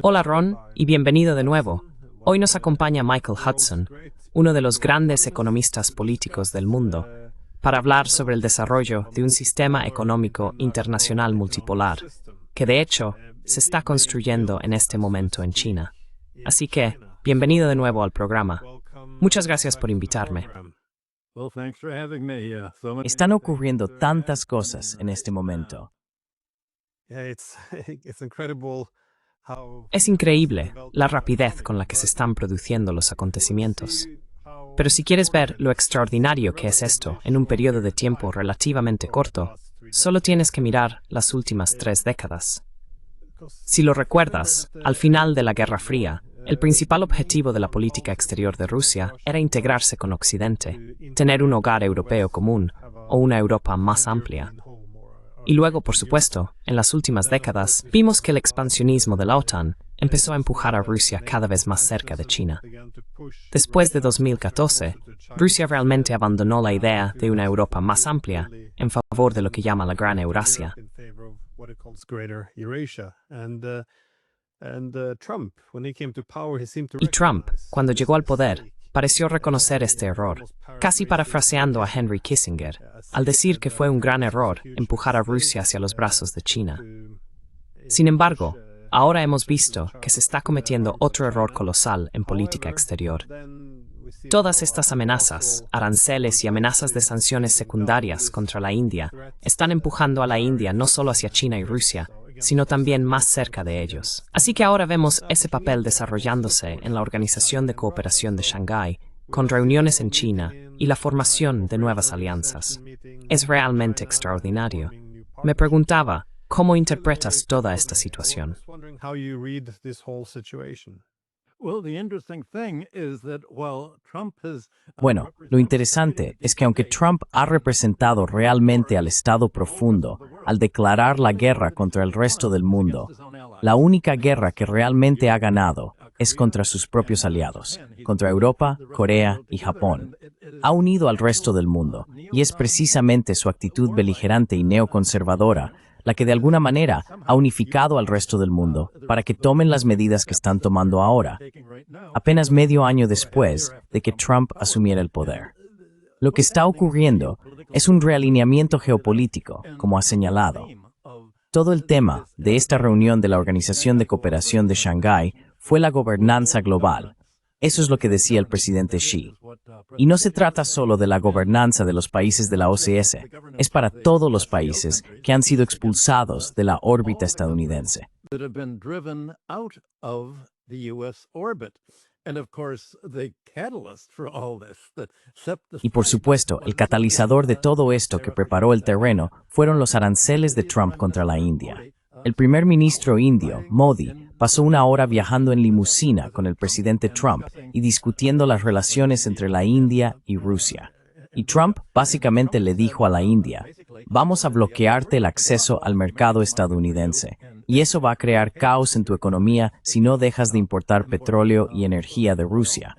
Hola Ron, y bienvenido de nuevo. Hoy nos acompaña Michael Hudson, uno de los grandes economistas políticos del mundo, para hablar sobre el desarrollo de un sistema económico internacional multipolar, que de hecho se está construyendo en este momento en China. Así que, bienvenido de nuevo al programa. Muchas gracias por invitarme. Están ocurriendo tantas cosas en este momento. Es increíble la rapidez con la que se están produciendo los acontecimientos. Pero si quieres ver lo extraordinario que es esto en un periodo de tiempo relativamente corto, solo tienes que mirar las últimas 3 décadas. Si lo recuerdas, al final de la Guerra Fría, el principal objetivo de la política exterior de Rusia era integrarse con Occidente, tener un hogar europeo común o una Europa más amplia. Y luego, por supuesto, en las últimas décadas, vimos que el expansionismo de la OTAN empezó a empujar a Rusia cada vez más cerca de China. Después de 2014, Rusia realmente abandonó la idea de una Europa más amplia en favor de lo que llama la Gran Eurasia. Y Trump, cuando llegó al poder, pareció reconocer este error, casi parafraseando a Henry Kissinger, al decir que fue un gran error empujar a Rusia hacia los brazos de China. Sin embargo, ahora hemos visto que se está cometiendo otro error colosal en política exterior. Todas estas amenazas, aranceles y amenazas de sanciones secundarias contra la India están empujando a la India no solo hacia China y Rusia, sino también más cerca de ellos. Así que ahora vemos ese papel desarrollándose en la Organización de Cooperación de Shanghái, con reuniones en China y la formación de nuevas alianzas. Es realmente extraordinario. Me preguntaba, ¿cómo interpretas toda esta situación? Bueno, lo interesante es que aunque Trump ha representado realmente al Estado profundo al declarar la guerra contra el resto del mundo, la única guerra que realmente ha ganado es contra sus propios aliados, contra Europa, Corea y Japón. Ha unido al resto del mundo, y es precisamente su actitud beligerante y neoconservadora la que de alguna manera ha unificado al resto del mundo para que tomen las medidas que están tomando ahora, apenas medio año después de que Trump asumiera el poder. Lo que está ocurriendo es un realineamiento geopolítico, como ha señalado. Todo el tema de esta reunión de la Organización de Cooperación de Shanghái fue la gobernanza global. Eso es lo que decía el presidente Xi. Y no se trata solo de la gobernanza de los países de la OCS, es para todos los países que han sido expulsados de la órbita estadounidense. Y por supuesto, el catalizador de todo esto que preparó el terreno fueron los aranceles de Trump contra la India. El primer ministro indio, Modi, pasó una hora viajando en limusina con el presidente Trump y discutiendo las relaciones entre la India y Rusia. Y Trump básicamente le dijo a la India, vamos a bloquearte el acceso al mercado estadounidense, y eso va a crear caos en tu economía si no dejas de importar petróleo y energía de Rusia.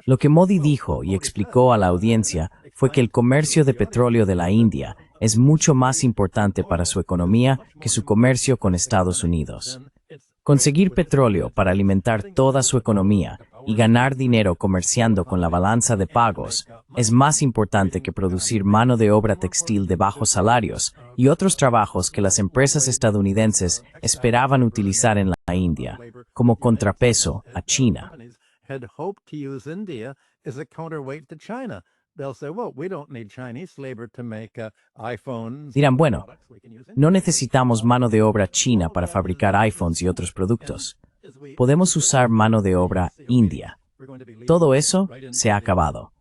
Lo que Modi dijo y explicó a la audiencia fue que el comercio de petróleo de la India es mucho más importante para su economía que su comercio con Estados Unidos. Conseguir petróleo para alimentar toda su economía y ganar dinero comerciando con la balanza de pagos es más importante que producir mano de obra textil de bajos salarios y otros trabajos que las empresas estadounidenses esperaban utilizar en la India, como contrapeso a China. Dirán, bueno, no necesitamos mano de obra china para fabricar iPhones y otros productos. Podemos usar mano de obra india. Todo eso se ha acabado.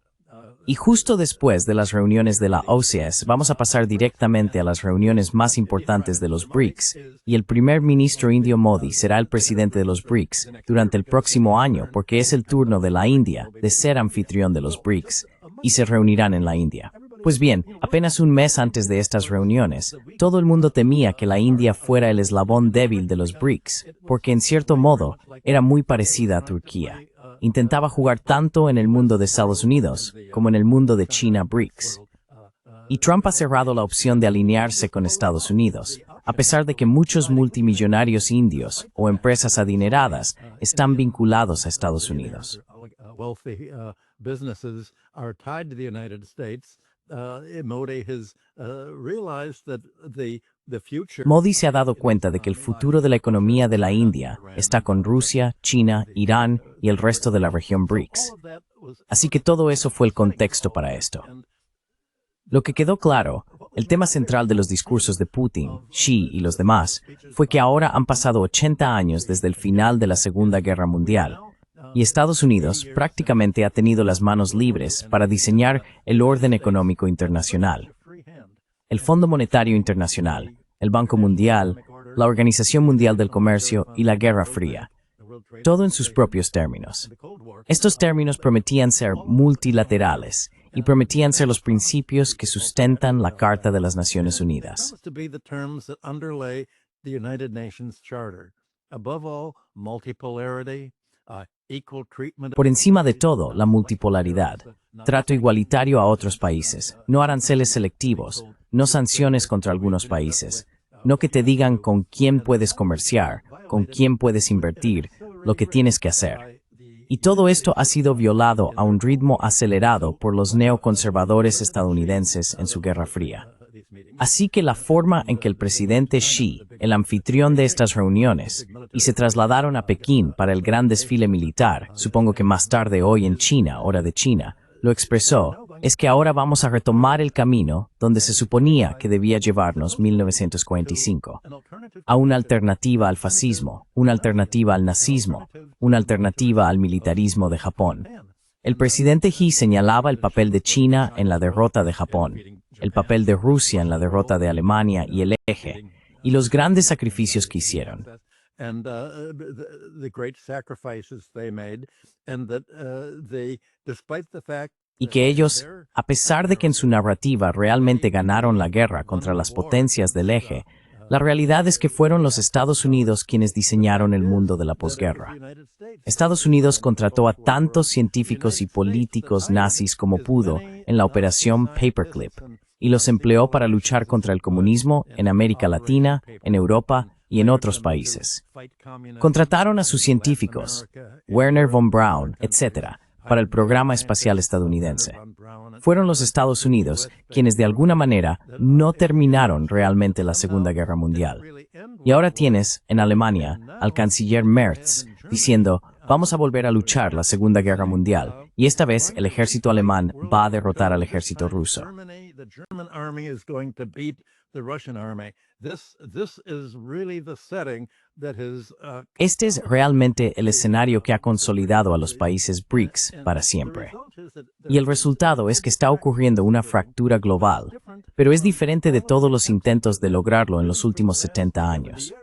Y justo después de las reuniones de la OCS, vamos a pasar directamente a las reuniones más importantes de los BRICS, y el primer ministro indio Modi será el presidente de los BRICS durante el próximo año porque es el turno de la India de ser anfitrión de los BRICS, y se reunirán en la India. Pues bien, apenas un mes antes de estas reuniones, todo el mundo temía que la India fuera el eslabón débil de los BRICS, porque en cierto modo era muy parecida a Turquía. Intentaba jugar tanto en el mundo de Estados Unidos como en el mundo de China BRICS. Y Trump ha cerrado la opción de alinearse con Estados Unidos, a pesar de que muchos multimillonarios indios o empresas adineradas están vinculados a Estados Unidos. Modi se ha dado cuenta de que el futuro de la economía de la India está con Rusia, China, Irán y el resto de la región BRICS. Así que todo eso fue el contexto para esto. Lo que quedó claro, el tema central de los discursos de Putin, Xi y los demás, fue que ahora han pasado 80 años desde el final de la Segunda Guerra Mundial, y Estados Unidos prácticamente ha tenido las manos libres para diseñar el orden económico internacional. El Fondo Monetario Internacional, el Banco Mundial, la Organización Mundial del Comercio y la Guerra Fría. Todo en sus propios términos. Estos términos prometían ser multilaterales y prometían ser los principios que sustentan la Carta de las Naciones Unidas. Por encima de todo, la multipolaridad, trato igualitario a otros países, no aranceles selectivos, no sanciones contra algunos países, no que te digan con quién puedes comerciar, con quién puedes invertir, lo que tienes que hacer. Y todo esto ha sido violado a un ritmo acelerado por los neoconservadores estadounidenses en su Guerra Fría. Así que la forma en que el presidente Xi, el anfitrión de estas reuniones, y se trasladaron a Pekín para el gran desfile militar, supongo que más tarde hoy en China, hora de China, lo expresó, es que ahora vamos a retomar el camino donde se suponía que debía llevarnos 1945, a una alternativa al fascismo, una alternativa al nazismo, una alternativa al militarismo de Japón. El presidente Xi señalaba el papel de China en la derrota de Japón, el papel de Rusia en la derrota de Alemania y el eje, y los grandes sacrificios que hicieron. Y que ellos, a pesar de que en su narrativa realmente ganaron la guerra contra las potencias del eje, la realidad es que fueron los Estados Unidos quienes diseñaron el mundo de la posguerra. Estados Unidos contrató a tantos científicos y políticos nazis como pudo en la operación Paperclip, y los empleó para luchar contra el comunismo en América Latina, en Europa y en otros países. Contrataron a sus científicos, Werner von Braun, etc., para el programa espacial estadounidense. Fueron los Estados Unidos quienes de alguna manera no terminaron realmente la Segunda Guerra Mundial. Y ahora tienes, en Alemania, al canciller Merz diciendo, vamos a volver a luchar la Segunda Guerra Mundial, y esta vez el ejército alemán va a derrotar al ejército ruso. Este es realmente el escenario que ha consolidado a los países BRICS para siempre. Y el resultado es que está ocurriendo una fractura global, pero es diferente de todos los intentos de lograrlo en los últimos 70 años.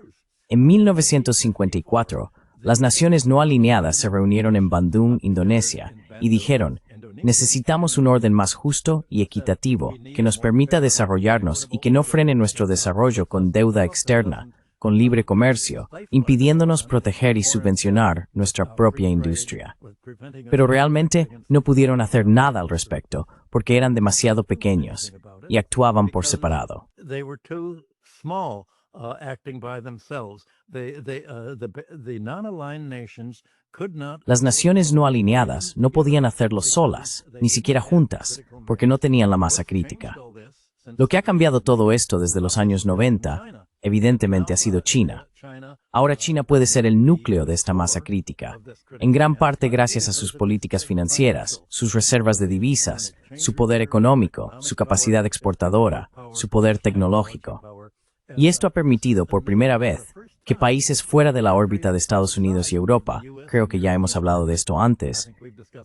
En 1954, las naciones no alineadas se reunieron en Bandung, Indonesia, y dijeron, necesitamos un orden más justo y equitativo que nos permita desarrollarnos y que no frene nuestro desarrollo con deuda externa, con libre comercio, impidiéndonos proteger y subvencionar nuestra propia industria. Pero realmente no pudieron hacer nada al respecto porque eran demasiado pequeños y actuaban por separado. Las naciones no alineadas no podían hacerlo solas, ni siquiera juntas, porque no tenían la masa crítica. Lo que ha cambiado todo esto desde los años 90, evidentemente ha sido China. Ahora China puede ser el núcleo de esta masa crítica, en gran parte gracias a sus políticas financieras, sus reservas de divisas, su poder económico, su capacidad exportadora, su poder tecnológico. Y esto ha permitido por primera vez que países fuera de la órbita de Estados Unidos y Europa, creo que ya hemos hablado de esto antes,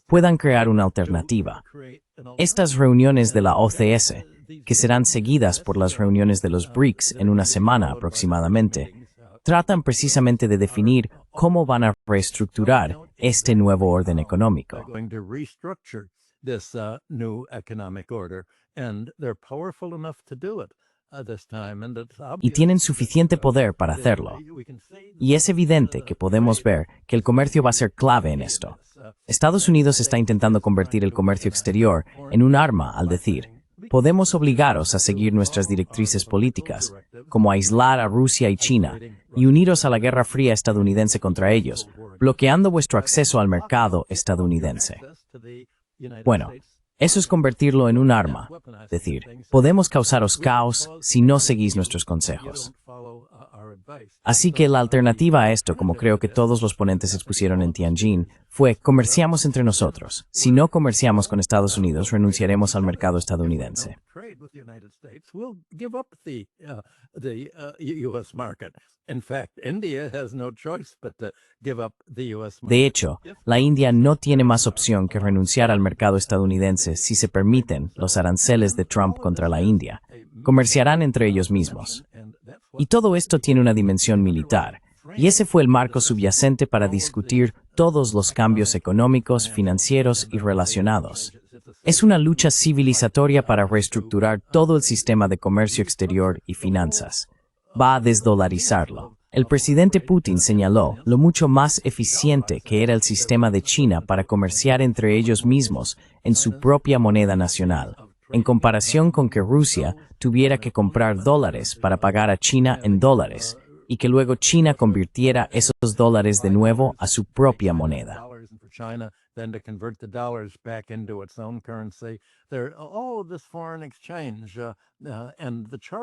puedan crear una alternativa. Estas reuniones de la OCS, que serán seguidas por las reuniones de los BRICS en una semana aproximadamente, tratan precisamente de definir cómo van a reestructurar este nuevo orden económico. Y tienen suficiente poder para hacerlo. Y es evidente que podemos ver que el comercio va a ser clave en esto. Estados Unidos está intentando convertir el comercio exterior en un arma al decir, podemos obligaros a seguir nuestras directrices políticas, como aislar a Rusia y China, y uniros a la Guerra Fría estadounidense contra ellos, bloqueando vuestro acceso al mercado estadounidense. Bueno, eso es convertirlo en un arma. Decir, podemos causaros caos si no seguís nuestros consejos. Así que la alternativa a esto, como creo que todos los ponentes expusieron en Tianjin, fue comerciamos entre nosotros. Si no comerciamos con Estados Unidos, renunciaremos al mercado estadounidense. De hecho, la India no tiene más opción que renunciar al mercado estadounidense si se permiten los aranceles de Trump contra la India. Comerciarán entre ellos mismos. Y todo esto tiene una dimensión militar, y ese fue el marco subyacente para discutir todos los cambios económicos, financieros y relacionados. Es una lucha civilizatoria para reestructurar todo el sistema de comercio exterior y finanzas. Va a desdolarizarlo. El presidente Putin señaló lo mucho más eficiente que era el sistema de China para comerciar entre ellos mismos en su propia moneda nacional, en comparación con que Rusia tuviera que comprar dólares para pagar a China en dólares, y que luego China convirtiera esos dólares de nuevo a su propia moneda.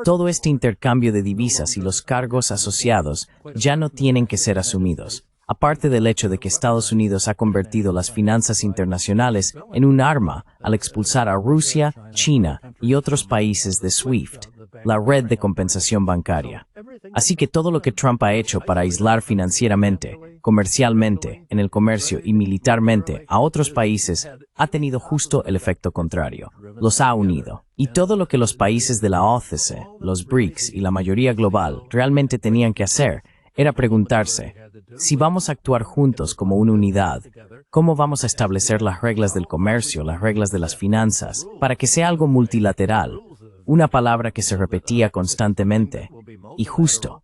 Todo este intercambio de divisas y los cargos asociados ya no tienen que ser asumidos, aparte del hecho de que Estados Unidos ha convertido las finanzas internacionales en un arma al expulsar a Rusia, China y otros países de SWIFT, la red de compensación bancaria. Así que todo lo que Trump ha hecho para aislar financieramente, comercialmente, en el comercio y militarmente a otros países ha tenido justo el efecto contrario. Los ha unido. Y todo lo que los países de la OCDE, los BRICS y la mayoría global realmente tenían que hacer era preguntarse, si vamos a actuar juntos como una unidad, ¿cómo vamos a establecer las reglas del comercio, las reglas de las finanzas, para que sea algo multilateral? Una palabra que se repetía constantemente, y justo.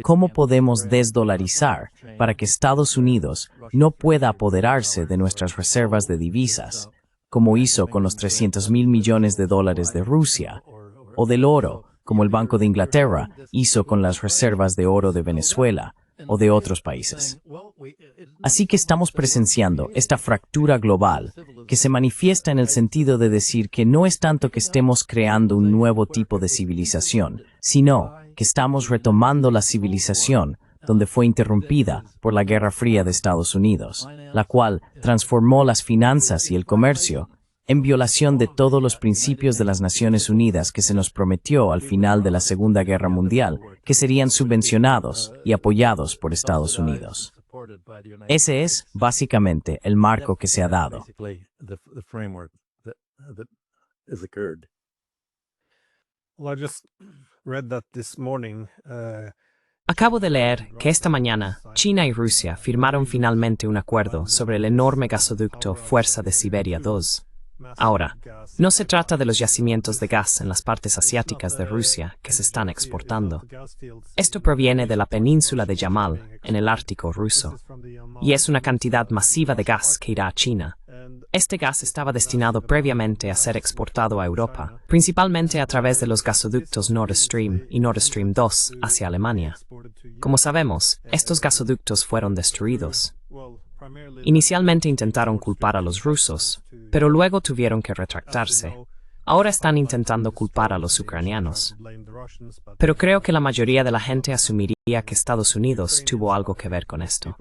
¿Cómo podemos desdolarizar para que Estados Unidos no pueda apoderarse de nuestras reservas de divisas, como hizo con los $300.000 millones de Rusia, o del oro, como el Banco de Inglaterra hizo con las reservas de oro de Venezuela o de otros países? Así que estamos presenciando esta fractura global que se manifiesta en el sentido de decir que no es tanto que estemos creando un nuevo tipo de civilización, sino que estamos retomando la civilización donde fue interrumpida por la Guerra Fría de Estados Unidos, la cual transformó las finanzas y el comercio en violación de todos los principios de las Naciones Unidas que se nos prometió al final de la Segunda Guerra Mundial, que serían subvencionados y apoyados por Estados Unidos. Ese es, básicamente, el marco que se ha dado. Acabo de leer que esta mañana China y Rusia firmaron finalmente un acuerdo sobre el enorme gasoducto Fuerza de Siberia 2. Ahora, no se trata de los yacimientos de gas en las partes asiáticas de Rusia que se están exportando. Esto proviene de la península de Yamal, en el Ártico ruso, y es una cantidad masiva de gas que irá a China. Este gas estaba destinado previamente a ser exportado a Europa, principalmente a través de los gasoductos Nord Stream y Nord Stream 2 hacia Alemania. Como sabemos, estos gasoductos fueron destruidos. Inicialmente intentaron culpar a los rusos, pero luego tuvieron que retractarse. Ahora están intentando culpar a los ucranianos. Pero creo que la mayoría de la gente asumiría que Estados Unidos tuvo algo que ver con esto.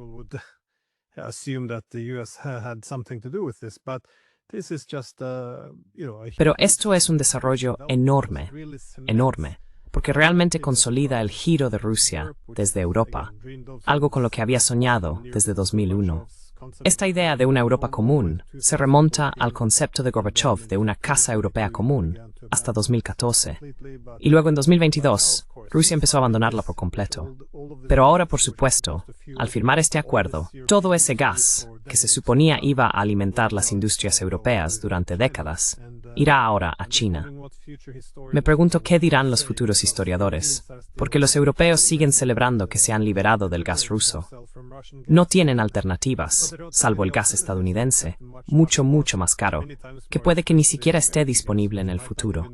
Pero esto es un desarrollo enorme, porque realmente consolida el giro de Rusia desde Europa, algo con lo que había soñado desde 2001. Esta idea de una Europa común se remonta al concepto de Gorbachev de una casa europea común hasta 2014, y luego en 2022 Rusia empezó a abandonarla por completo. Pero ahora, por supuesto, al firmar este acuerdo, todo ese gas que se suponía iba a alimentar las industrias europeas durante décadas, irá ahora a China. Me pregunto qué dirán los futuros historiadores, porque los europeos siguen celebrando que se han liberado del gas ruso. No tienen alternativas, salvo el gas estadounidense, mucho más caro, que puede que ni siquiera esté disponible en el futuro.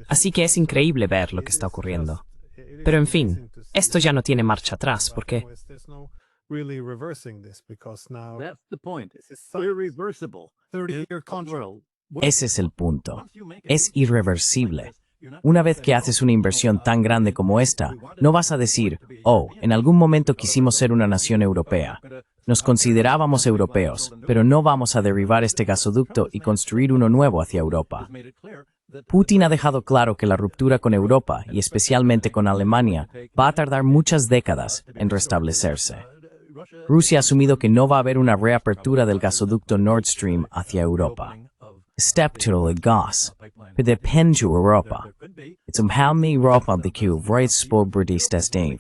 Así que es increíble ver lo que está ocurriendo. Pero en fin, esto ya no tiene marcha atrás, porque ese es el punto. Es irreversible. Una vez que haces una inversión tan grande como esta, no vas a decir, oh, en algún momento quisimos ser una nación europea. Nos considerábamos europeos, pero no vamos a derribar este gasoducto y construir uno nuevo hacia Europa. Putin ha dejado claro que la ruptura con Europa, y especialmente con Alemania, va a tardar muchas décadas en restablecerse. Rusia ha asumido que no va a haber una reapertura del gasoducto Nord Stream hacia Europa. Steptoe gas, depende de Europa. It's how me Europa de que British Dave.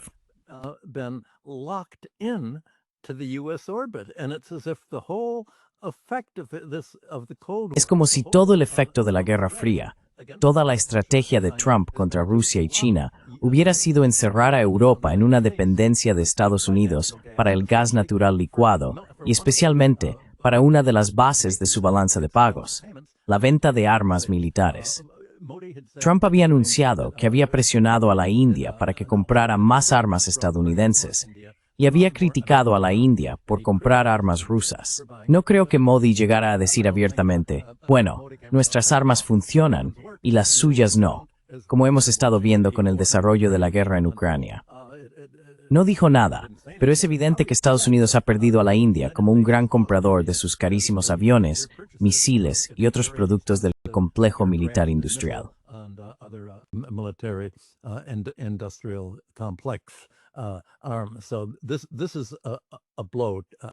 Been locked in to the US orbit, and it's as if the whole effect of the Cold War. Es como si todo el efecto de la Guerra Fría, toda la estrategia de Trump contra Rusia y China, hubiera sido encerrar a Europa en una dependencia de Estados Unidos para el gas natural licuado y especialmente para una de las bases de su balanza de pagos, la venta de armas militares. Trump había anunciado que había presionado a la India para que comprara más armas estadounidenses y había criticado a la India por comprar armas rusas. No creo que Modi llegara a decir abiertamente, bueno, nuestras armas funcionan y las suyas no, como hemos estado viendo con el desarrollo de la guerra en Ucrania. No dijo nada, pero es evidente que Estados Unidos ha perdido a la India como un gran comprador de sus carísimos aviones, misiles y otros productos del complejo militar industrial.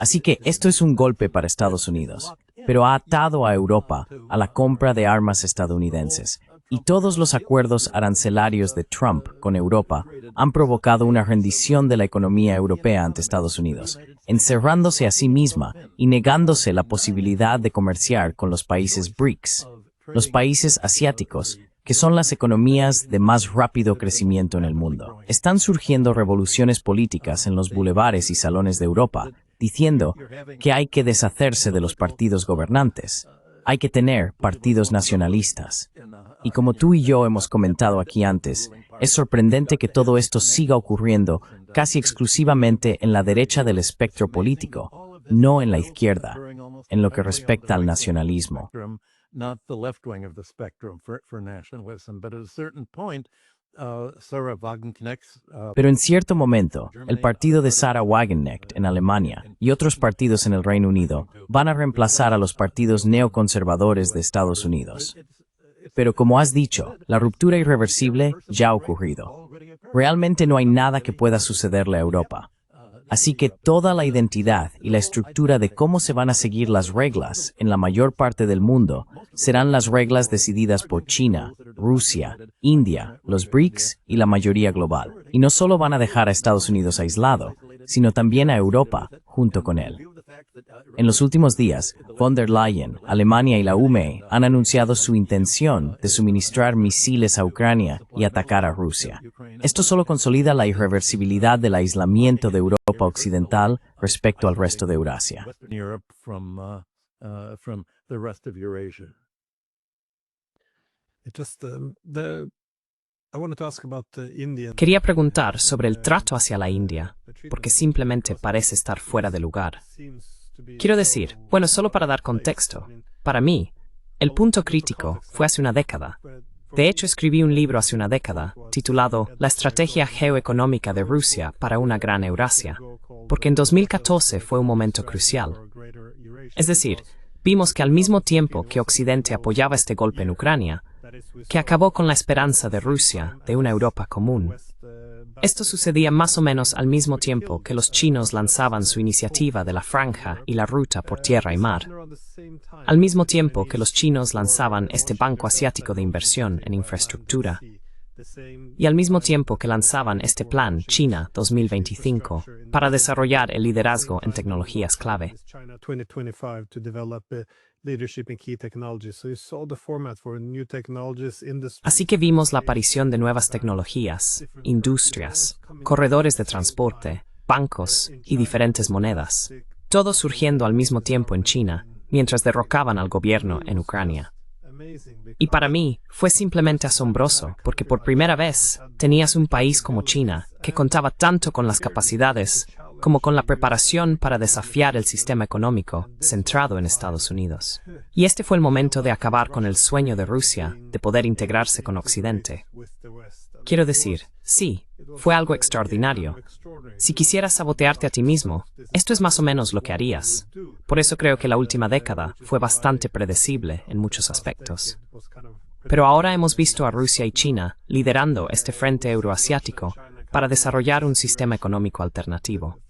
Así que esto es un golpe para Estados Unidos, pero ha atado a Europa a la compra de armas estadounidenses. Y todos los acuerdos arancelarios de Trump con Europa han provocado una rendición de la economía europea ante Estados Unidos, encerrándose a sí misma y negándose la posibilidad de comerciar con los países BRICS, los países asiáticos, que son las economías de más rápido crecimiento en el mundo. Están surgiendo revoluciones políticas en los bulevares y salones de Europa, diciendo que hay que deshacerse de los partidos gobernantes. Hay que tener partidos nacionalistas. Y como tú y yo hemos comentado aquí antes, es sorprendente que todo esto siga ocurriendo casi exclusivamente en la derecha del espectro político, no en la izquierda, en lo que respecta al nacionalismo. Pero en cierto momento, el partido de Sarah Wagenknecht en Alemania y otros partidos en el Reino Unido van a reemplazar a los partidos neoconservadores de Estados Unidos. Pero como has dicho, la ruptura irreversible ya ha ocurrido. Realmente no hay nada que pueda sucederle a Europa. Así que toda la identidad y la estructura de cómo se van a seguir las reglas en la mayor parte del mundo serán las reglas decididas por China, Rusia, India, los BRICS y la mayoría global. Y no solo van a dejar a Estados Unidos aislado, sino también a Europa junto con él. En los últimos días, von der Leyen, Alemania y la UME han anunciado su intención de suministrar misiles a Ucrania y atacar a Rusia. Esto solo consolida la irreversibilidad del aislamiento de Europa Occidental respecto al resto de Eurasia. Quería preguntar sobre el trato hacia la India, porque simplemente parece estar fuera de lugar. Quiero decir, bueno, solo para dar contexto, para mí, el punto crítico fue hace una década. De hecho, escribí un libro hace una década, titulado La estrategia geoeconómica de Rusia para una gran Eurasia, porque en 2014 fue un momento crucial. Es decir, vimos que al mismo tiempo que Occidente apoyaba este golpe en Ucrania, que acabó con la esperanza de Rusia de una Europa común. Esto sucedía más o menos al mismo tiempo que los chinos lanzaban su iniciativa de la franja y la ruta por tierra y mar. Al mismo tiempo que los chinos lanzaban este Banco Asiático de Inversión en Infraestructura. Y al mismo tiempo que lanzaban este plan China 2025 para desarrollar el liderazgo en tecnologías clave. Así que vimos la aparición de nuevas tecnologías, industrias, corredores de transporte, bancos y diferentes monedas, todo surgiendo al mismo tiempo en China, mientras derrocaban al gobierno en Ucrania. Y para mí fue simplemente asombroso, porque por primera vez tenías un país como China que contaba tanto con las capacidades como con la preparación para desafiar el sistema económico centrado en Estados Unidos. Y este fue el momento de acabar con el sueño de Rusia de poder integrarse con Occidente. Quiero decir, sí, fue algo extraordinario. Si quisieras sabotearte a ti mismo, esto es más o menos lo que harías. Por eso creo que la última década fue bastante predecible en muchos aspectos. Pero ahora hemos visto a Rusia y China liderando este frente euroasiático para desarrollar un sistema económico alternativo.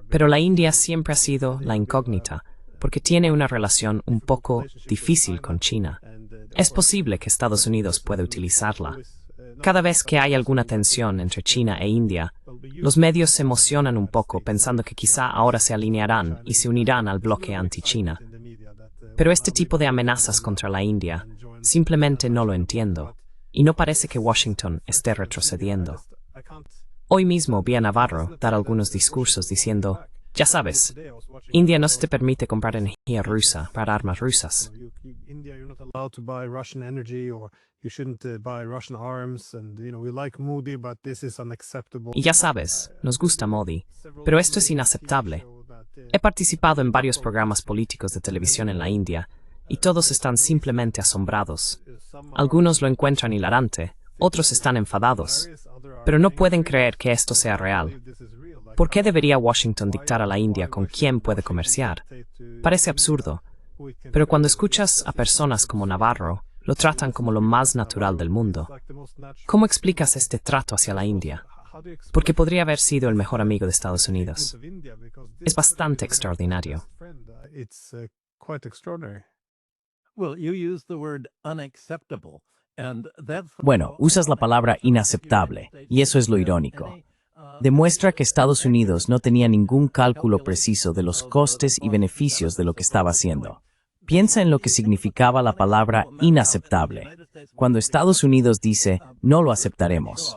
Pero la India siempre ha sido la incógnita, porque tiene una relación un poco difícil con China. Es posible que Estados Unidos pueda utilizarla. Cada vez que hay alguna tensión entre China e India, los medios se emocionan un poco pensando que quizá ahora se alinearán y se unirán al bloque anti-China. Pero este tipo de amenazas contra la India simplemente no lo entiendo, y no parece que Washington esté retrocediendo. Hoy mismo vi a Navarro dar algunos discursos diciendo: ya sabes, India no se te permite comprar energía rusa para armas rusas. Y ya sabes, nos gusta Modi, pero esto es inaceptable. He participado en varios programas políticos de televisión en la India, y todos están simplemente asombrados. Algunos lo encuentran hilarante, otros están enfadados, pero no pueden creer que esto sea real. ¿Por qué debería Washington dictar a la India con quién puede comerciar? Parece absurdo, pero cuando escuchas a personas como Navarro, lo tratan como lo más natural del mundo. ¿Cómo explicas este trato hacia la India? Porque podría haber sido el mejor amigo de Estados Unidos. Es bastante extraordinario. Bueno, usas la palabra inaceptable, y eso es lo irónico. Demuestra que Estados Unidos no tenía ningún cálculo preciso de los costes y beneficios de lo que estaba haciendo. Piensa en lo que significaba la palabra inaceptable. Cuando Estados Unidos dice, no lo aceptaremos.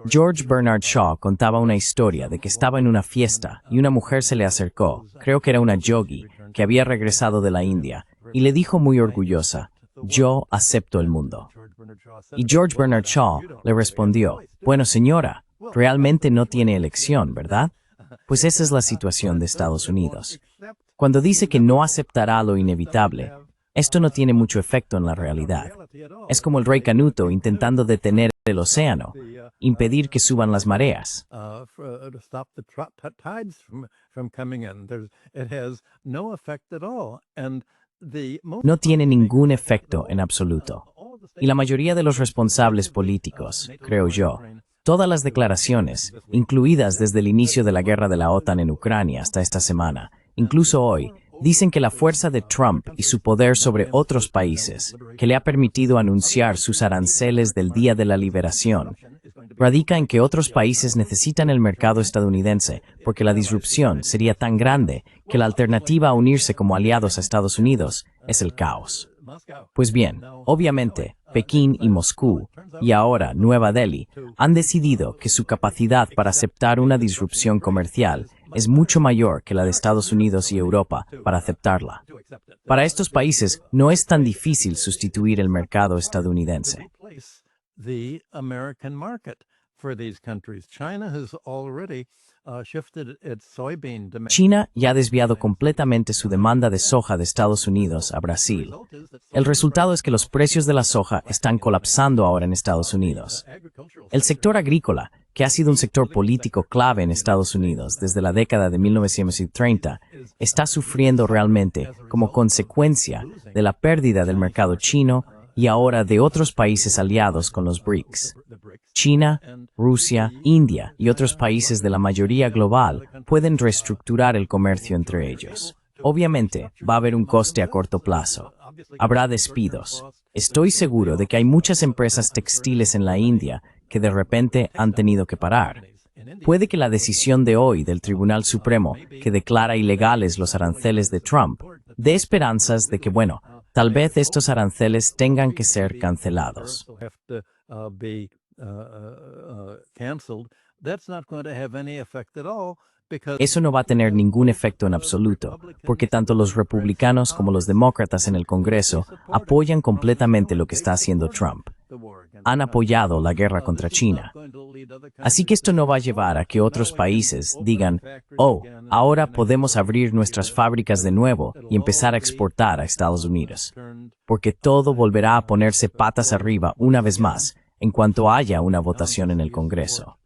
George Bernard Shaw contaba una historia de que estaba en una fiesta y una mujer se le acercó, creo que era una yogi, que había regresado de la India, y le dijo muy orgullosa: yo acepto el mundo. Y George Bernard Shaw le respondió: bueno, señora, realmente no tiene elección, ¿verdad? Pues esa es la situación de Estados Unidos. Cuando dice que no aceptará lo inevitable, esto no tiene mucho efecto en la realidad. Es como el rey Canuto intentando detener el océano, impedir que suban las mareas. No tiene ningún efecto en absoluto. Y la mayoría de los responsables políticos, creo yo, todas las declaraciones, incluidas desde el inicio de la guerra de la OTAN en Ucrania hasta esta semana, incluso hoy, dicen que la fuerza de Trump y su poder sobre otros países, que le ha permitido anunciar sus aranceles del Día de la Liberación, radica en que otros países necesitan el mercado estadounidense porque la disrupción sería tan grande que la alternativa a unirse como aliados a Estados Unidos es el caos. Pues bien, obviamente, Pekín y Moscú, y ahora Nueva Delhi, han decidido que su capacidad para aceptar una disrupción comercial es mucho mayor que la de Estados Unidos y Europa para aceptarla. Para estos países no es tan difícil sustituir el mercado estadounidense. China ya ha desviado completamente su demanda de soja de Estados Unidos a Brasil. El resultado es que los precios de la soja están colapsando ahora en Estados Unidos. El sector agrícola, que ha sido un sector político clave en Estados Unidos desde la década de 1930, está sufriendo realmente como consecuencia de la pérdida del mercado chino y ahora de otros países aliados con los BRICS. China, Rusia, India y otros países de la mayoría global pueden reestructurar el comercio entre ellos. Obviamente, va a haber un coste a corto plazo. Habrá despidos. Estoy seguro de que hay muchas empresas textiles en la India que de repente han tenido que parar. Puede que la decisión de hoy del Tribunal Supremo, que declara ilegales los aranceles de Trump, dé esperanzas de que, bueno, tal vez estos aranceles tengan que ser cancelados. Eso no va a tener ningún efecto en absoluto, porque tanto los republicanos como los demócratas en el Congreso apoyan completamente lo que está haciendo Trump. Han apoyado la guerra contra China. Así que esto no va a llevar a que otros países digan, oh, ahora podemos abrir nuestras fábricas de nuevo y empezar a exportar a Estados Unidos. Porque todo volverá a ponerse patas arriba una vez más en cuanto haya una votación en el Congreso.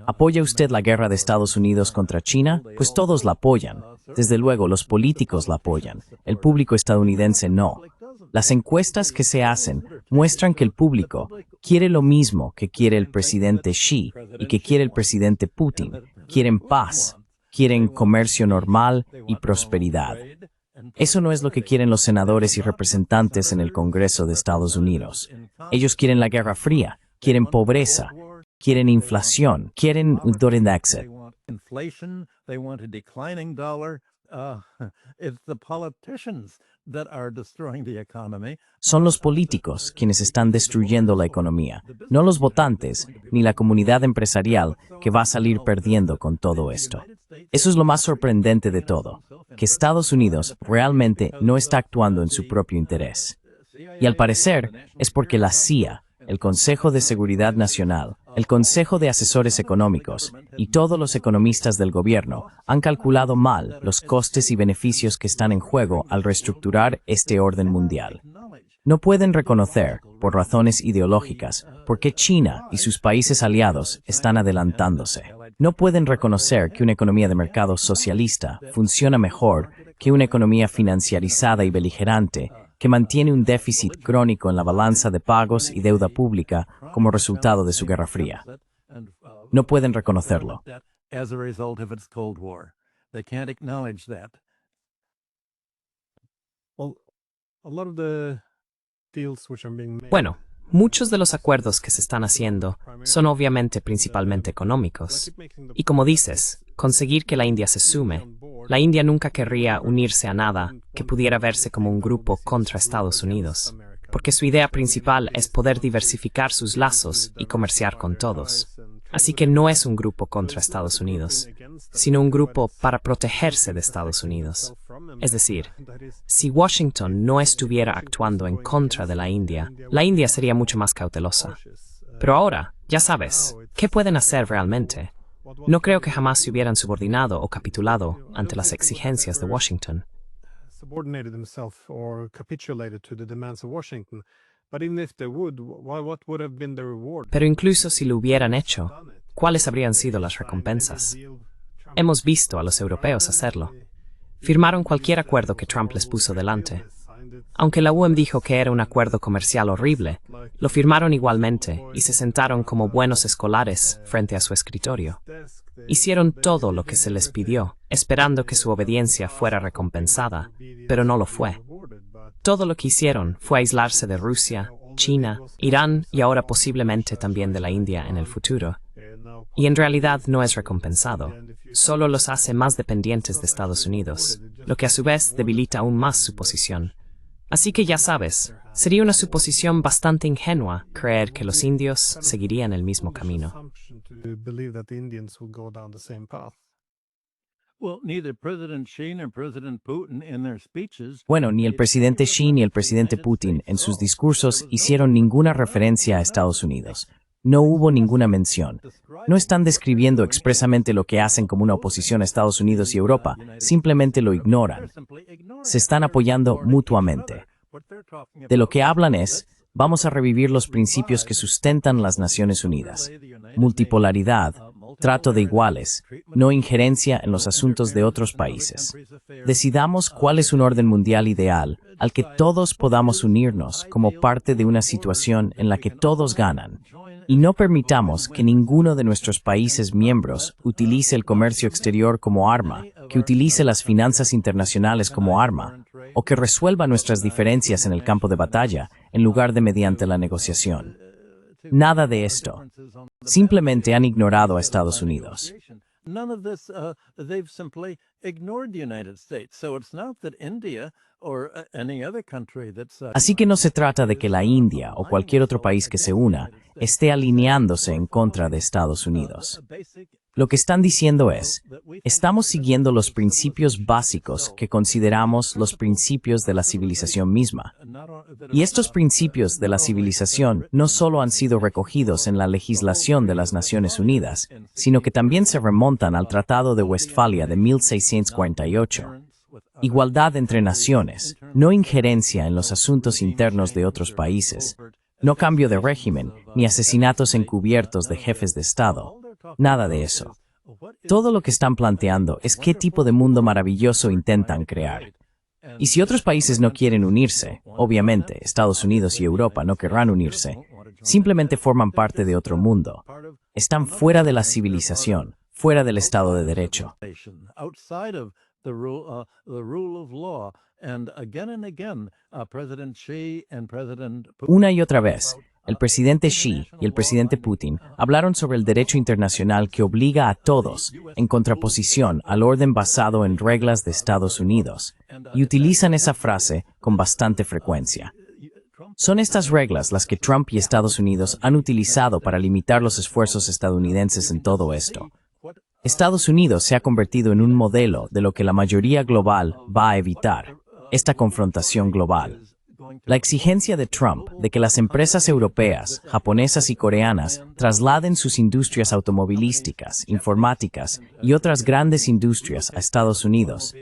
¿Apoya usted la guerra de Estados Unidos contra China? Pues todos la apoyan. Desde luego, los políticos la apoyan. El público estadounidense no. Las encuestas que se hacen muestran que el público quiere lo mismo que quiere el presidente Xi y que quiere el presidente Putin. Quieren paz, quieren comercio normal y prosperidad. Eso no es lo que quieren los senadores y representantes en el Congreso de Estados Unidos. Ellos quieren la Guerra Fría, quieren pobreza, quieren inflación, quieren un Brexit. Son los políticos quienes están destruyendo la economía, no los votantes ni la comunidad empresarial que va a salir perdiendo con todo esto. Eso es lo más sorprendente de todo, que Estados Unidos realmente no está actuando en su propio interés. Y al parecer es porque la CIA, el Consejo de Seguridad Nacional, el Consejo de Asesores Económicos y todos los economistas del gobierno han calculado mal los costes y beneficios que están en juego al reestructurar este orden mundial. No pueden reconocer, por razones ideológicas, por qué China y sus países aliados están adelantándose. No pueden reconocer que una economía de mercado socialista funciona mejor que una economía financiarizada y beligerante que mantiene un déficit crónico en la balanza de pagos y deuda pública como resultado de su Guerra Fría. No pueden reconocerlo. Bueno, muchos de los acuerdos que se están haciendo son obviamente principalmente económicos. Y como dices, conseguir que la India se sume. La India nunca querría unirse a nada que pudiera verse como un grupo contra Estados Unidos, porque su idea principal es poder diversificar sus lazos y comerciar con todos. Así que no es un grupo contra Estados Unidos, sino un grupo para protegerse de Estados Unidos. Es decir, si Washington no estuviera actuando en contra de la India sería mucho más cautelosa. Pero ahora, ya sabes, ¿qué pueden hacer realmente? No creo que jamás se hubieran subordinado o capitulado ante las exigencias de Washington. Pero incluso si lo hubieran hecho, ¿cuáles habrían sido las recompensas? Hemos visto a los europeos hacerlo. Firmaron cualquier acuerdo que Trump les puso delante. Aunque la UEM dijo que era un acuerdo comercial horrible, lo firmaron igualmente y se sentaron como buenos escolares frente a su escritorio. Hicieron todo lo que se les pidió, esperando que su obediencia fuera recompensada, pero no lo fue. Todo lo que hicieron fue aislarse de Rusia, China, Irán y ahora posiblemente también de la India en el futuro. Y en realidad no es recompensado, solo los hace más dependientes de Estados Unidos, lo que a su vez debilita aún más su posición. Así que ya sabes, sería una suposición bastante ingenua creer que los indios seguirían el mismo camino. Bueno, ni el presidente Xi ni el presidente Putin en sus discursos hicieron ninguna referencia a Estados Unidos. No hubo ninguna mención. No están describiendo expresamente lo que hacen como una oposición a Estados Unidos y Europa, simplemente lo ignoran. Se están apoyando mutuamente. De lo que hablan es, vamos a revivir los principios que sustentan las Naciones Unidas. Multipolaridad, trato de iguales, no injerencia en los asuntos de otros países. Decidamos cuál es un orden mundial ideal al que todos podamos unirnos como parte de una situación en la que todos ganan. Y no permitamos que ninguno de nuestros países miembros utilice el comercio exterior como arma que utilice las finanzas internacionales como arma, o que resuelva nuestras diferencias en el campo de batalla, en lugar de mediante la negociación. Nada de esto. Simplemente han ignorado a Estados Unidos. None of this, they've simply ignored the United States. So it's not that India or any other country that's Así que no se trata de que la India o cualquier otro país que se una esté alineándose en contra de Estados Unidos. Lo que están diciendo es, estamos siguiendo los principios básicos que consideramos los principios de la civilización misma. Y estos principios de la civilización no solo han sido recogidos en la legislación de las Naciones Unidas, sino que también se remontan al Tratado de Westfalia de 1648. Igualdad entre naciones, no injerencia en los asuntos internos de otros países, no cambio de régimen, ni asesinatos encubiertos de jefes de Estado. Nada de eso. Todo lo que están planteando es qué tipo de mundo maravilloso intentan crear. Y si otros países no quieren unirse, obviamente Estados Unidos y Europa no querrán unirse, simplemente forman parte de otro mundo. Están fuera de la civilización, fuera del Estado de Derecho. Una y otra vez, el presidente Xi y el presidente Putin hablaron sobre el derecho internacional que obliga a todos, en contraposición al orden basado en reglas de Estados Unidos, y utilizan esa frase con bastante frecuencia. Son estas reglas las que Trump y Estados Unidos han utilizado para limitar los esfuerzos estadounidenses en todo esto. Estados Unidos se ha convertido en un modelo de lo que la mayoría global va a evitar, esta confrontación global. La exigencia de Trump de que las empresas europeas, japonesas y coreanas trasladen sus industrias automovilísticas, informáticas y otras grandes industrias a Estados Unidos,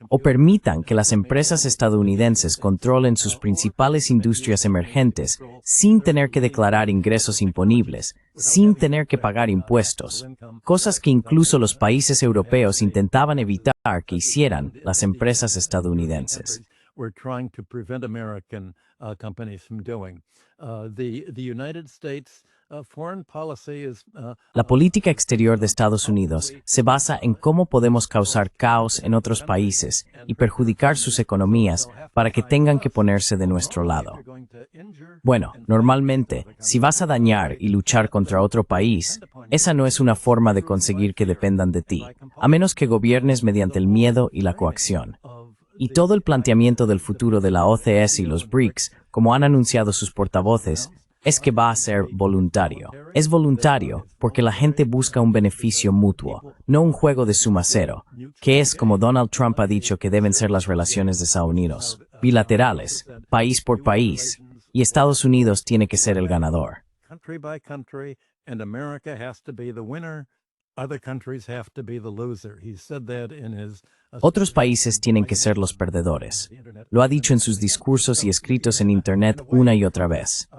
o permitan que las empresas estadounidenses controlen sus principales industrias emergentes sin tener que declarar ingresos imponibles, sin tener que pagar impuestos, cosas que incluso los países europeos intentaban evitar que hicieran las empresas estadounidenses. We're trying to prevent American companies from doing. The United States foreign policy is La política exterior de Estados Unidos se basa en cómo podemos causar caos en otros países y perjudicar sus economías para que tengan que ponerse de nuestro lado. Bueno, normalmente, si vas a dañar y luchar contra otro país, esa no es una forma de conseguir que dependan de ti, a menos que gobiernes mediante el miedo y la coacción. Y todo el planteamiento del futuro de la OCS y los BRICS, como han anunciado sus portavoces, es que va a ser voluntario. Es voluntario porque la gente busca un beneficio mutuo, no un juego de suma cero, que es como Donald Trump ha dicho que deben ser las relaciones de Estados Unidos, bilaterales, país por país, y Estados Unidos tiene que ser el ganador. country by country, and America has to be the winner. Other countries have to be the loser. He said that in his Otros países tienen que ser los perdedores. Lo ha dicho en sus discursos y escritos en Internet una y otra vez.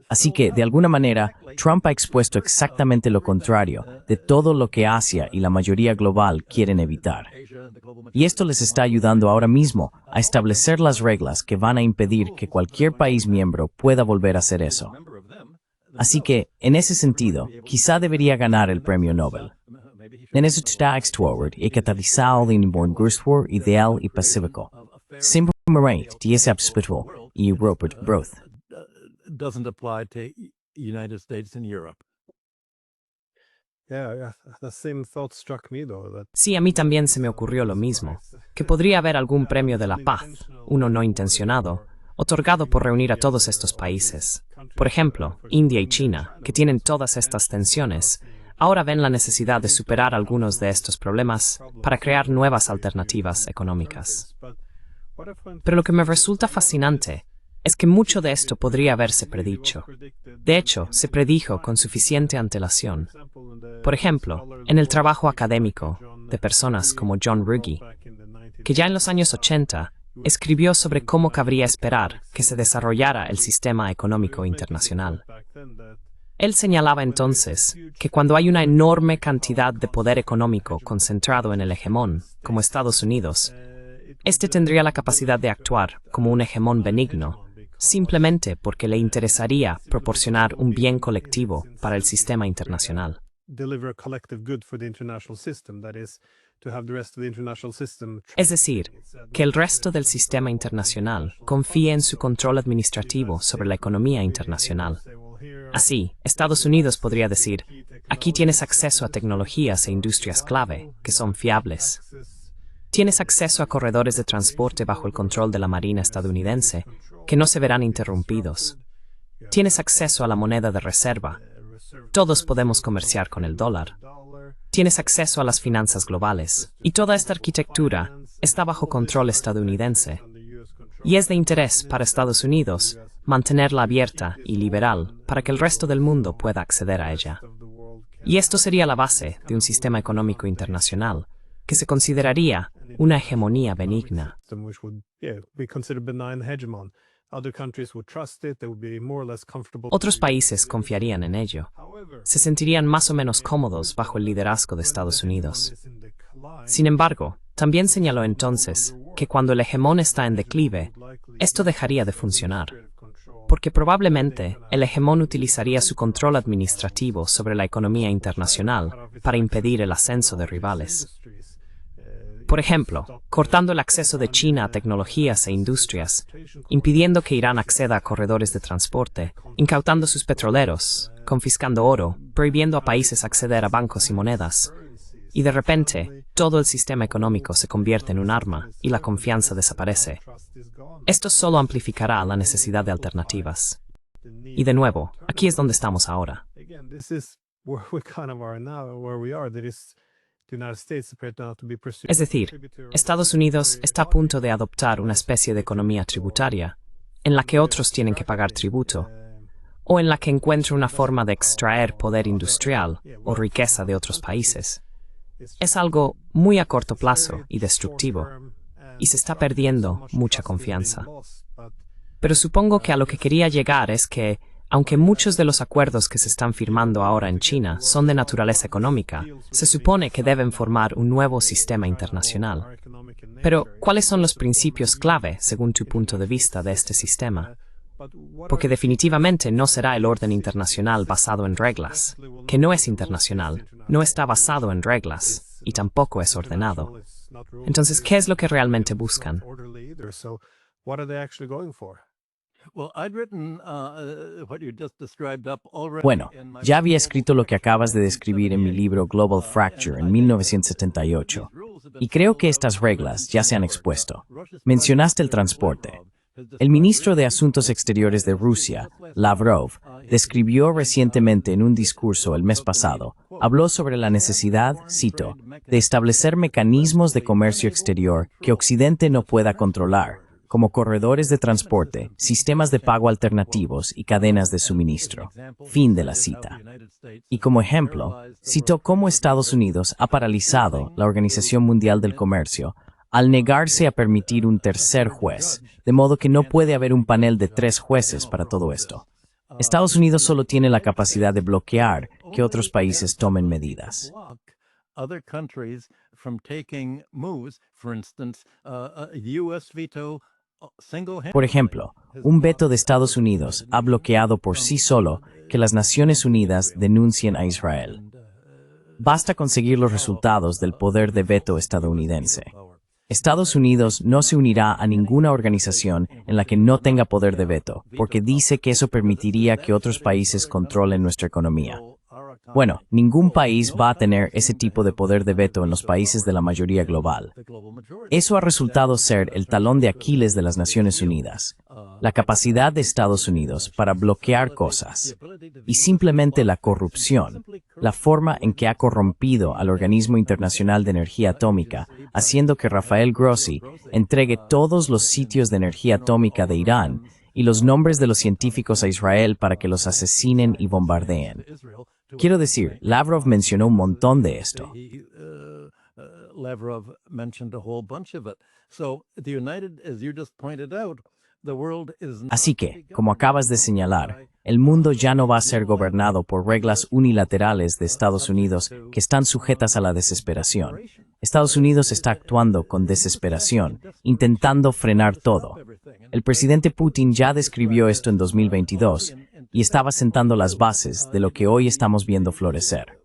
Así que, de alguna manera, Trump ha expuesto exactamente lo contrario de todo lo que Asia y la mayoría global quieren evitar. Y esto les está ayudando ahora mismo a establecer las reglas que van a impedir que cualquier país miembro pueda volver a hacer eso. Así que, en ese sentido, quizá debería ganar el premio Nobel. En eso está extrovert y catalizado de un gusto ideal y pacífico. Simplemente es abspitual y Rupert Broth. doesn't apply to United States and Europe. Yeah, the same thought struck me though. That Sí, a mí también se me ocurrió lo mismo, que podría haber algún premio de la paz, uno no intencionado, otorgado por reunir a todos estos países. Por ejemplo, India y China, que tienen todas estas tensiones, ahora ven la necesidad de superar algunos de estos problemas para crear nuevas alternativas económicas. Pero lo que me resulta fascinante es que mucho de esto podría haberse predicho. De hecho, se predijo con suficiente antelación. Por ejemplo, en el trabajo académico de personas como John Ruggie, que ya en los años 80 escribió sobre cómo cabría esperar que se desarrollara el sistema económico internacional. Él señalaba entonces que cuando hay una enorme cantidad de poder económico concentrado en el hegemón, como Estados Unidos, este tendría la capacidad de actuar como un hegemón benigno, simplemente porque le interesaría proporcionar un bien colectivo para el sistema internacional. deliver a collective good for the international system, that is to have the rest of the international system. Es decir, que el resto del sistema internacional confíe en su control administrativo sobre la economía internacional. Así, Estados Unidos podría decir, aquí tienes acceso a tecnologías e industrias clave, que son fiables. Tienes acceso a corredores de transporte bajo el control de la Marina estadounidense, que no se verán interrumpidos. Tienes acceso a la moneda de reserva. Todos podemos comerciar con el dólar. Tienes acceso a las finanzas globales. Y toda esta arquitectura está bajo control estadounidense. Y es de interés para Estados Unidos mantenerla abierta y liberal para que el resto del mundo pueda acceder a ella. Y esto sería la base de un sistema económico internacional que se consideraría una hegemonía benigna. Otros países confiarían en ello. Se sentirían más o menos cómodos bajo el liderazgo de Estados Unidos. Sin embargo, también señaló entonces que cuando el hegemón está en declive, esto dejaría de funcionar, porque probablemente el hegemón utilizaría su control administrativo sobre la economía internacional para impedir el ascenso de rivales. Por ejemplo, cortando el acceso de China a tecnologías e industrias, impidiendo que Irán acceda a corredores de transporte, incautando sus petroleros, confiscando oro, prohibiendo a países acceder a bancos y monedas. Y de repente, todo el sistema económico se convierte en un arma y la confianza desaparece. Esto solo amplificará la necesidad de alternativas. Y de nuevo, aquí es donde estamos ahora. Es decir, Estados Unidos está a punto de adoptar una especie de economía tributaria, en la que otros tienen que pagar tributo, o en la que encuentra una forma de extraer poder industrial o riqueza de otros países. Es algo muy a corto plazo y destructivo, y se está perdiendo mucha confianza. Pero supongo que a lo que quería llegar es que, aunque muchos de los acuerdos que se están firmando ahora en China son de naturaleza económica, se supone que deben formar un nuevo sistema internacional. Pero, ¿cuáles son los principios clave, según tu punto de vista, de este sistema? Porque definitivamente no será el orden internacional basado en reglas, que no es internacional, no está basado en reglas, y tampoco es ordenado. Entonces, ¿qué es lo que realmente buscan? Bueno, ya había escrito lo que acabas de describir en mi libro Global Fracture en 1978, y creo que estas reglas ya se han expuesto. Mencionaste el transporte. El ministro de Asuntos Exteriores de Rusia, Lavrov, describió recientemente en un discurso el mes pasado, habló sobre la necesidad, cito, de establecer mecanismos de comercio exterior que Occidente no pueda controlar, como corredores de transporte, sistemas de pago alternativos y cadenas de suministro. Fin de la cita. Y como ejemplo, citó cómo Estados Unidos ha paralizado la Organización Mundial del Comercio al negarse a permitir un tercer juez, de modo que no puede haber un panel de 3 jueces para todo esto. Estados Unidos solo tiene la capacidad de bloquear que otros países tomen medidas. Por ejemplo, un veto de Estados Unidos ha bloqueado por sí solo que las Naciones Unidas denuncien a Israel. Basta conseguir los resultados del poder de veto estadounidense. Estados Unidos no se unirá a ninguna organización en la que no tenga poder de veto, porque dice que eso permitiría que otros países controlen nuestra economía. Bueno, ningún país va a tener ese tipo de poder de veto en los países de la mayoría global. Eso ha resultado ser el talón de Aquiles de las Naciones Unidas, la capacidad de Estados Unidos para bloquear cosas, y simplemente la corrupción, la forma en que ha corrompido al Organismo Internacional de Energía Atómica, haciendo que Rafael Grossi entregue todos los sitios de energía atómica de Irán y los nombres de los científicos a Israel para que los asesinen y bombardeen. Quiero decir, Lavrov mencionó un montón de esto. Así que, como acabas de señalar, el mundo ya no va a ser gobernado por reglas unilaterales de Estados Unidos que están sujetas a la desesperación. Estados Unidos está actuando con desesperación, intentando frenar todo. El presidente Putin ya describió esto en 2022 y estaba sentando las bases de lo que hoy estamos viendo florecer.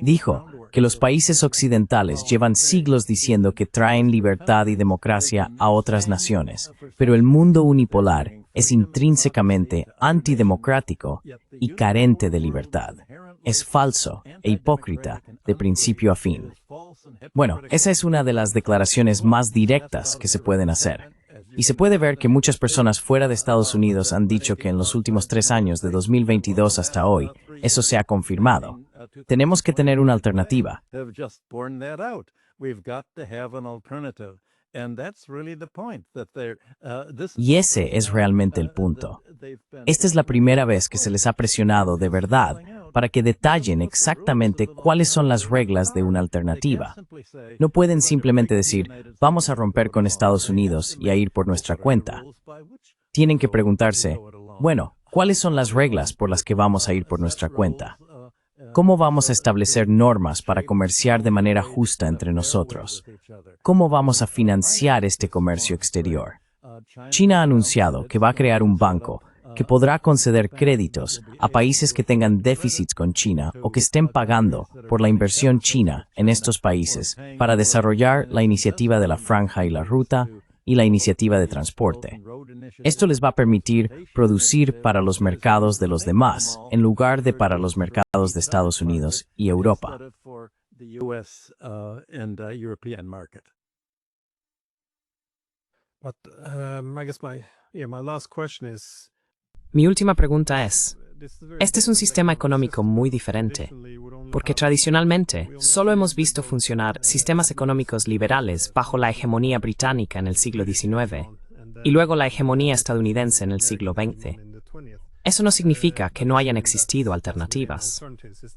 Dijo que los países occidentales llevan siglos diciendo que traen libertad y democracia a otras naciones, pero el mundo unipolar es intrínsecamente antidemocrático y carente de libertad. Es falso e hipócrita de principio a fin. Bueno, esa es una de las declaraciones más directas que se pueden hacer. Y se puede ver que muchas personas fuera de Estados Unidos han dicho que en los últimos 3 años, de 2022 hasta hoy, eso se ha confirmado. Tenemos que tener una alternativa. Y ese es realmente el punto. Esta es la primera vez que se les ha presionado de verdad para que detallen exactamente cuáles son las reglas de una alternativa. No pueden simplemente decir, vamos a romper con Estados Unidos y a ir por nuestra cuenta. Tienen que preguntarse, bueno, ¿cuáles son las reglas por las que vamos a ir por nuestra cuenta? ¿Cómo vamos a establecer normas para comerciar de manera justa entre nosotros? ¿Cómo vamos a financiar este comercio exterior? China ha anunciado que va a crear un banco que podrá conceder créditos a países que tengan déficits con China o que estén pagando por la inversión china en estos países para desarrollar la iniciativa de la Franja y la Ruta y la iniciativa de transporte. Esto les va a permitir producir para los mercados de los demás, en lugar de para los mercados de Estados Unidos y Europa. But I guess my last question is, Mi última pregunta es, este es un sistema económico muy diferente, porque tradicionalmente solo hemos visto funcionar sistemas económicos liberales bajo la hegemonía británica en el siglo XIX y luego la hegemonía estadounidense en el siglo XX. Eso no significa que no hayan existido alternativas.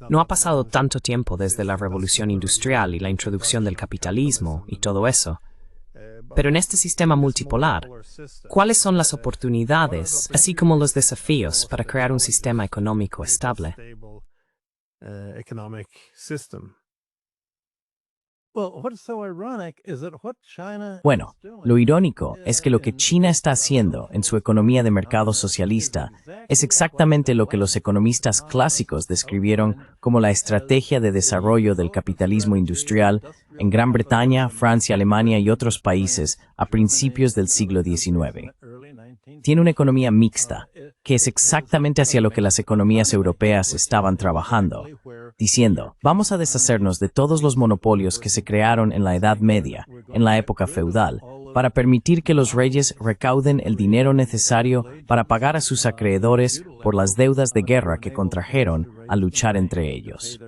No ha pasado tanto tiempo desde la revolución industrial y la introducción del capitalismo y todo eso. Pero en este sistema multipolar, ¿cuáles son las oportunidades, así como los desafíos para crear un sistema económico estable? economic system. Bueno, lo irónico es que lo que China está haciendo en su economía de mercado socialista es exactamente lo que los economistas clásicos describieron como la estrategia de desarrollo del capitalismo industrial en Gran Bretaña, Francia, Alemania y otros países a principios del siglo XIX. Tiene una economía mixta, que es exactamente hacia lo que las economías europeas estaban trabajando, diciendo, vamos a deshacernos de todos los monopolios que se crearon en la Edad Media, en la época feudal, para permitir que los reyes recauden el dinero necesario para pagar a sus acreedores por las deudas de guerra que contrajeron al luchar entre ellos.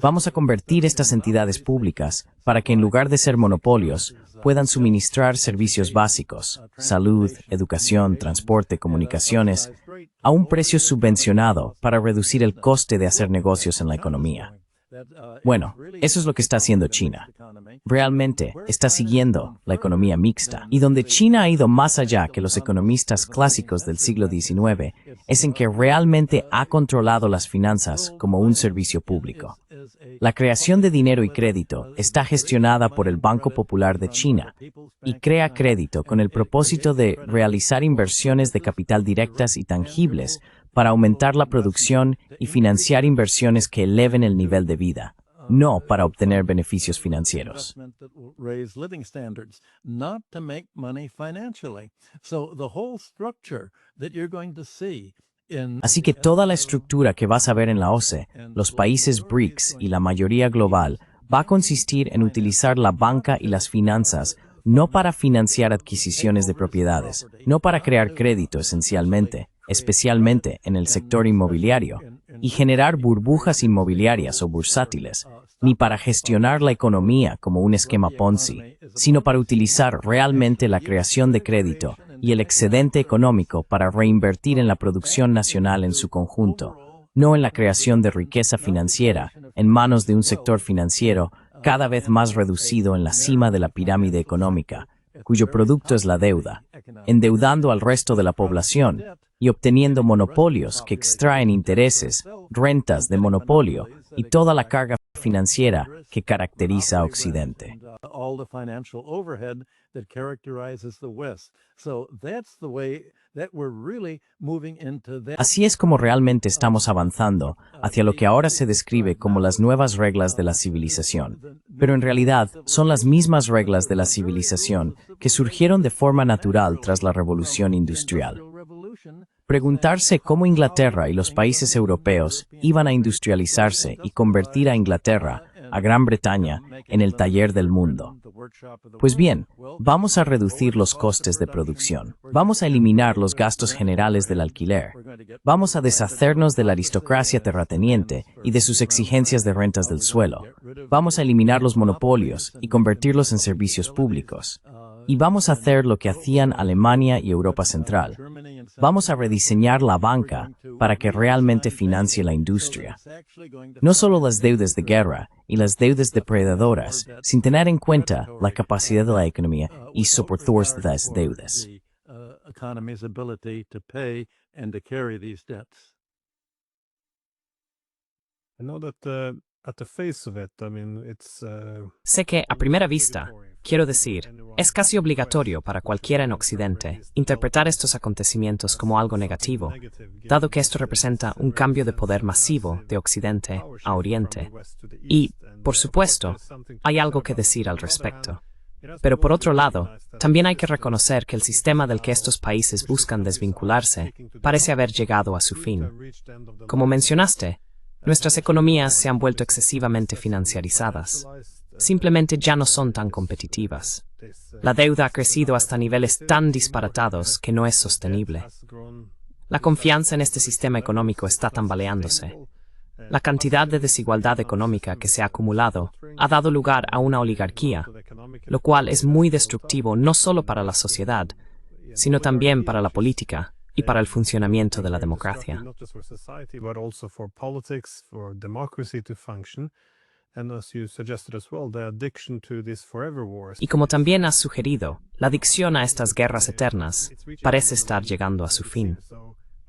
Vamos a convertir estas entidades públicas para que en lugar de ser monopolios, puedan suministrar servicios básicos, salud, educación, transporte, comunicaciones, a un precio subvencionado para reducir el coste de hacer negocios en la economía. Bueno, eso es lo que está haciendo China. Realmente está siguiendo la economía mixta. Y donde China ha ido más allá que los economistas clásicos del siglo XIX, es en que realmente ha controlado las finanzas como un servicio público. La creación de dinero y crédito está gestionada por el Banco Popular de China y crea crédito con el propósito de realizar inversiones de capital directas y tangibles para aumentar la producción y financiar inversiones que eleven el nivel de vida, no para obtener beneficios financieros. Así que toda la estructura que vas a ver en la OCDE, los países BRICS y la mayoría global, va a consistir en utilizar la banca y las finanzas no para financiar adquisiciones de propiedades, no para crear crédito esencialmente, especialmente en el sector inmobiliario, y generar burbujas inmobiliarias o bursátiles, ni para gestionar la economía como un esquema Ponzi, sino para utilizar realmente la creación de crédito y el excedente económico para reinvertir en la producción nacional en su conjunto, no en la creación de riqueza financiera en manos de un sector financiero cada vez más reducido en la cima de la pirámide económica, cuyo producto es la deuda, endeudando al resto de la población y obteniendo monopolios que extraen intereses, rentas de monopolio y toda la carga financiera que caracteriza a Occidente. All the financial overhead that characterizes the West. So that's the way that we're really moving into that. Así es como realmente estamos avanzando hacia lo que ahora se describe como las nuevas reglas de la civilización. Pero en realidad son las mismas reglas de la civilización que surgieron de forma natural tras la Revolución Industrial. Preguntarse cómo Inglaterra y los países europeos iban a industrializarse y convertir a Inglaterra, a Gran Bretaña, en el taller del mundo. Pues bien, vamos a reducir los costes de producción. Vamos a eliminar los gastos generales del alquiler. Vamos a deshacernos de la aristocracia terrateniente y de sus exigencias de rentas del suelo. Vamos a eliminar los monopolios y convertirlos en servicios públicos. Y vamos a hacer lo que hacían Alemania y Europa Central. Vamos a rediseñar la banca para que realmente financie la industria. No solo las deudas de guerra y las deudas depredadoras, sin tener en cuenta la capacidad de la economía y soportar estas deudas. I know that at the face of it, I mean, it's Sé que, a primera vista, quiero decir, es casi obligatorio para cualquiera en Occidente interpretar estos acontecimientos como algo negativo, dado que esto representa un cambio de poder masivo de Occidente a Oriente. Y, por supuesto, hay algo que decir al respecto. Pero por otro lado, también hay que reconocer que el sistema del que estos países buscan desvincularse parece haber llegado a su fin. Como mencionaste, nuestras economías se han vuelto excesivamente financiarizadas. Simplemente ya no son tan competitivas. La deuda ha crecido hasta niveles tan disparatados que no es sostenible. La confianza en este sistema económico está tambaleándose. La cantidad de desigualdad económica que se ha acumulado ha dado lugar a una oligarquía, lo cual es muy destructivo no solo para la sociedad, sino también para la política y para el funcionamiento de la democracia. not just for society, but also for politics, for democracy to function. And as you suggested as well, the addiction to these forever wars. Y como también has sugerido, la adicción a estas guerras eternas parece estar llegando a su fin.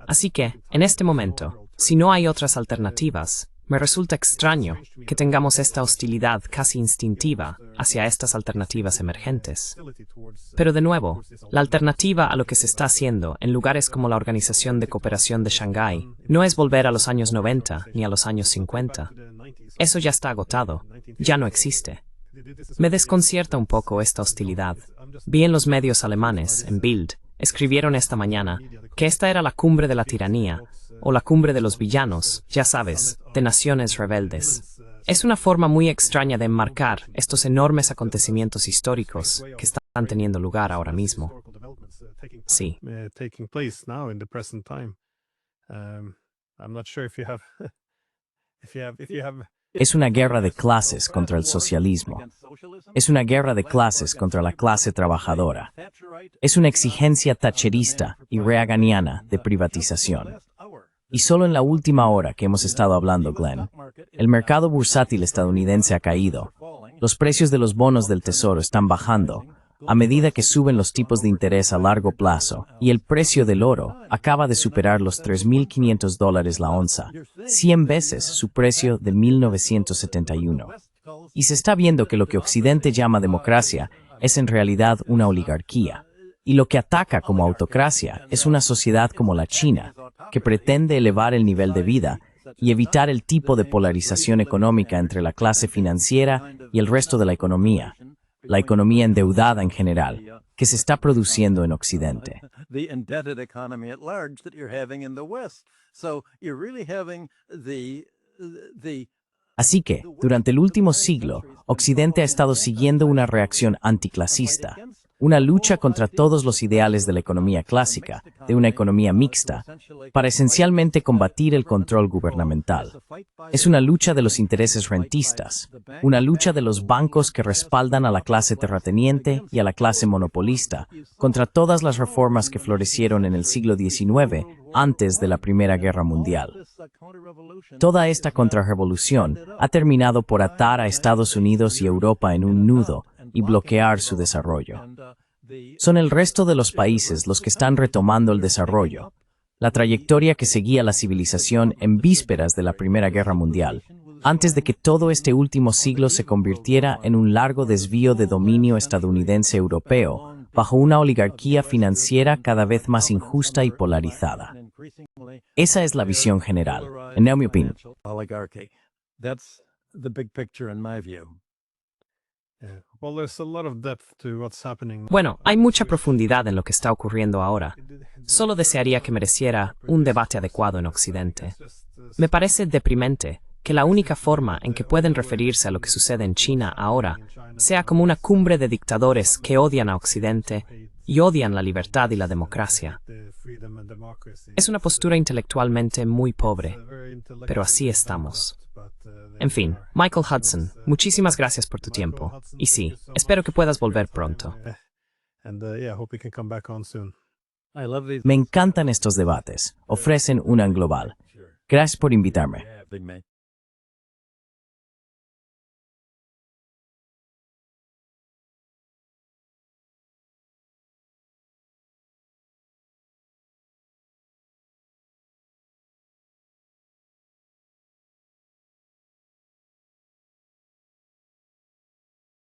Así que, en este momento, si no hay otras alternativas, me resulta extraño que tengamos esta hostilidad casi instintiva hacia estas alternativas emergentes. Pero de nuevo, la alternativa a lo que se está haciendo en lugares como la Organización de Cooperación de Shanghái no es volver a los años 90 ni a los años 50. Eso ya está agotado, ya no existe. Me desconcierta un poco esta hostilidad. Vi en los medios alemanes, en Bild, escribieron esta mañana que esta era la cumbre de la tiranía, o la cumbre de los villanos, ya sabes, de naciones rebeldes. Es una forma muy extraña de enmarcar estos enormes acontecimientos históricos que están teniendo lugar ahora mismo. Sí. Taking place now in the present time. I'm not sure if you have, if you have. Es una guerra de clases contra el socialismo. Es una guerra de clases contra la clase trabajadora. Es una exigencia thatcherista y reaganiana de privatización. Y solo en la última hora que hemos estado hablando, Glenn, el mercado bursátil estadounidense ha caído. Los precios de los bonos del Tesoro están bajando a medida que suben los tipos de interés a largo plazo, y el precio del oro acaba de superar los $3,500 la onza, 100 veces su precio de 1971. Y se está viendo que lo que Occidente llama democracia es en realidad una oligarquía, y lo que ataca como autocracia es una sociedad como la China, que pretende elevar el nivel de vida y evitar el tipo de polarización económica entre la clase financiera y el resto de la economía endeudada en general, que se está produciendo en Occidente. Así que, durante el último siglo, Occidente ha estado siguiendo una reacción anticlasista, una lucha contra todos los ideales de la economía clásica, de una economía mixta, para esencialmente combatir el control gubernamental. Es una lucha de los intereses rentistas, una lucha de los bancos que respaldan a la clase terrateniente y a la clase monopolista, contra todas las reformas que florecieron en el siglo XIX, antes de la Primera Guerra Mundial. Toda esta contrarrevolución ha terminado por atar a Estados Unidos y Europa en un nudo y bloquear su desarrollo. Son el resto de los países los que están retomando el desarrollo, la trayectoria que seguía la civilización en vísperas de la Primera Guerra Mundial, antes de que todo este último siglo se convirtiera en un largo desvío de dominio estadounidense-europeo, bajo una oligarquía financiera cada vez más injusta y polarizada. Esa es la visión general, en mi opinión. That's the big picture in my view. Yeah. Well, there's a lot of depth to what's happening. Bueno, hay mucha profundidad en lo que está ocurriendo ahora. Solo desearía que mereciera un debate adecuado en Occidente. Me parece deprimente que la única forma en que pueden referirse a lo que sucede en China ahora sea como una cumbre de dictadores que odian a Occidente y odian la libertad y la democracia. Es una postura intelectualmente muy pobre, pero así estamos. En fin, Michael Hudson, muchísimas gracias por tu tiempo. Y sí, espero que puedas volver pronto. And yeah, hope we can come back on soon. I love these. Me encantan estos debates. Ofrecen una global. Gracias por invitarme. Yeah, big man.